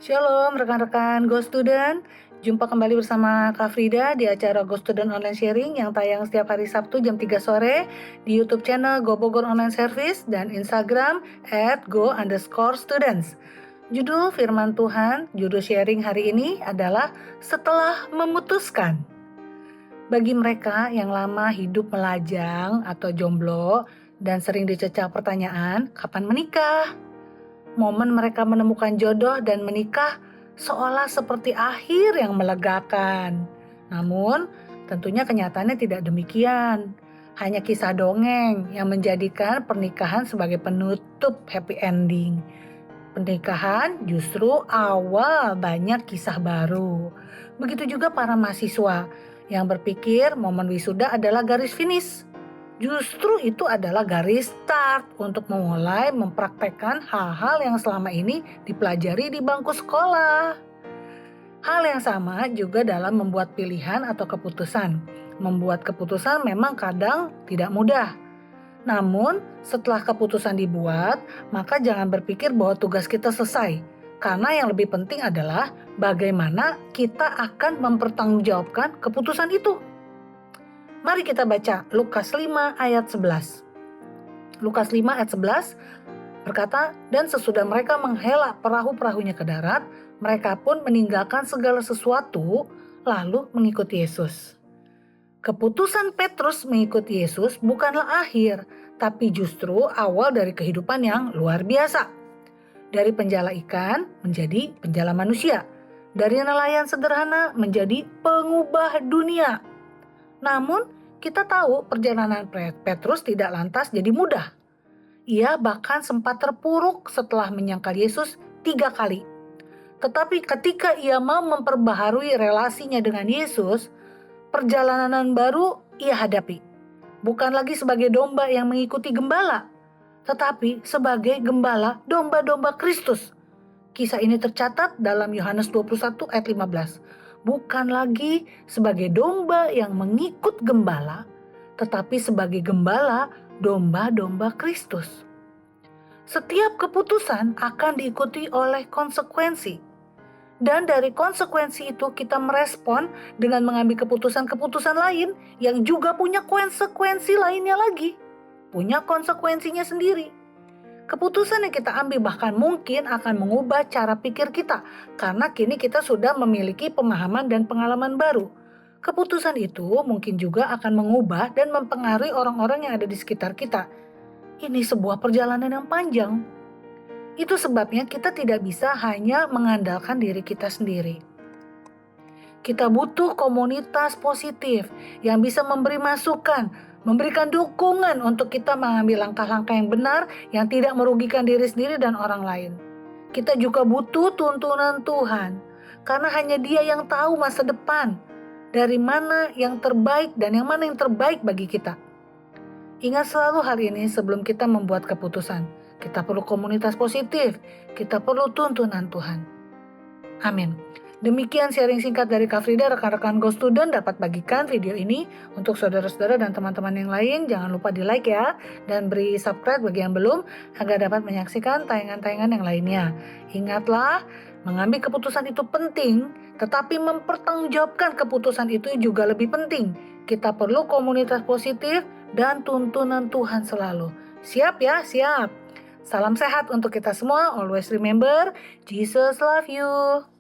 Shalom rekan-rekan Go Student. Jumpa kembali bersama Kak Frida di acara Go Student Online Sharing yang tayang setiap hari Sabtu jam 3 sore di YouTube channel Go Bogor Online Service dan Instagram @go_students. Judul firman Tuhan, judul sharing hari ini adalah Setelah Memutuskan. Bagi mereka yang lama hidup melajang atau jomblo dan sering dicecah pertanyaan, kapan menikah? Momen mereka menemukan jodoh dan menikah seolah seperti akhir yang melegakan. Namun, tentunya kenyataannya tidak demikian. Hanya kisah dongeng yang menjadikan pernikahan sebagai penutup happy ending. Pernikahan justru awal banyak kisah baru. Begitu juga para mahasiswa yang berpikir momen wisuda adalah garis finish. Justru itu adalah garis start untuk memulai mempraktekkan hal-hal yang selama ini dipelajari di bangku sekolah. Hal yang sama juga dalam membuat pilihan atau keputusan. Membuat keputusan memang kadang tidak mudah. Namun, setelah keputusan dibuat, maka jangan berpikir bahwa tugas kita selesai. Karena yang lebih penting adalah bagaimana kita akan mempertanggungjawabkan keputusan itu. Mari kita baca Lukas 5 ayat 11. Lukas 5 ayat 11 berkata, "Dan sesudah mereka menghela perahu-perahunya ke darat, mereka pun meninggalkan segala sesuatu lalu mengikuti Yesus." Keputusan Petrus mengikuti Yesus bukanlah akhir, tapi justru awal dari kehidupan yang luar biasa. Dari penjala ikan menjadi penjala manusia. Dari nelayan sederhana menjadi pengubah dunia. Namun, kita tahu perjalanan Petrus tidak lantas jadi mudah. Ia bahkan sempat terpuruk setelah menyangkal Yesus 3 kali. Tetapi ketika ia mau memperbaharui relasinya dengan Yesus, perjalanan baru ia hadapi. Bukan lagi sebagai domba yang mengikuti gembala, tetapi sebagai gembala domba-domba Kristus. Kisah ini tercatat dalam Yohanes 21 ayat 15. Bukan lagi sebagai domba yang mengikut gembala, tetapi sebagai gembala domba-domba Kristus. Setiap keputusan akan diikuti oleh konsekuensi. Dan dari konsekuensi itu kita merespon dengan mengambil keputusan-keputusan lain yang juga punya konsekuensi lainnya lagi. Punya konsekuensinya sendiri. Keputusan yang kita ambil bahkan mungkin akan mengubah cara pikir kita karena kini kita sudah memiliki pemahaman dan pengalaman baru. Keputusan itu mungkin juga akan mengubah dan mempengaruhi orang-orang yang ada di sekitar kita. Ini sebuah perjalanan yang panjang. Itu sebabnya kita tidak bisa hanya mengandalkan diri kita sendiri. Kita butuh komunitas positif yang bisa memberi masukan, memberikan dukungan untuk kita mengambil langkah-langkah yang benar yang tidak merugikan diri sendiri dan orang lain. Kita juga butuh tuntunan Tuhan, karena hanya Dia yang tahu masa depan, dari mana yang terbaik dan yang mana yang terbaik bagi kita. Ingat selalu hal ini sebelum kita membuat keputusan. Kita perlu komunitas positif, kita perlu tuntunan Tuhan. Amin. Demikian sharing singkat dari Kak Frida. Rekan-rekan Go Student dapat bagikan video ini untuk saudara-saudara dan teman-teman yang lain. Jangan lupa di like ya, dan beri subscribe bagi yang belum agar dapat menyaksikan tayangan-tayangan yang lainnya. Ingatlah, mengambil keputusan itu penting, tetapi mempertanggungjawabkan keputusan itu juga lebih penting. Kita perlu komunitas positif dan tuntunan Tuhan selalu. Siap ya? Siap. Salam sehat untuk kita semua. Always remember, Jesus love you.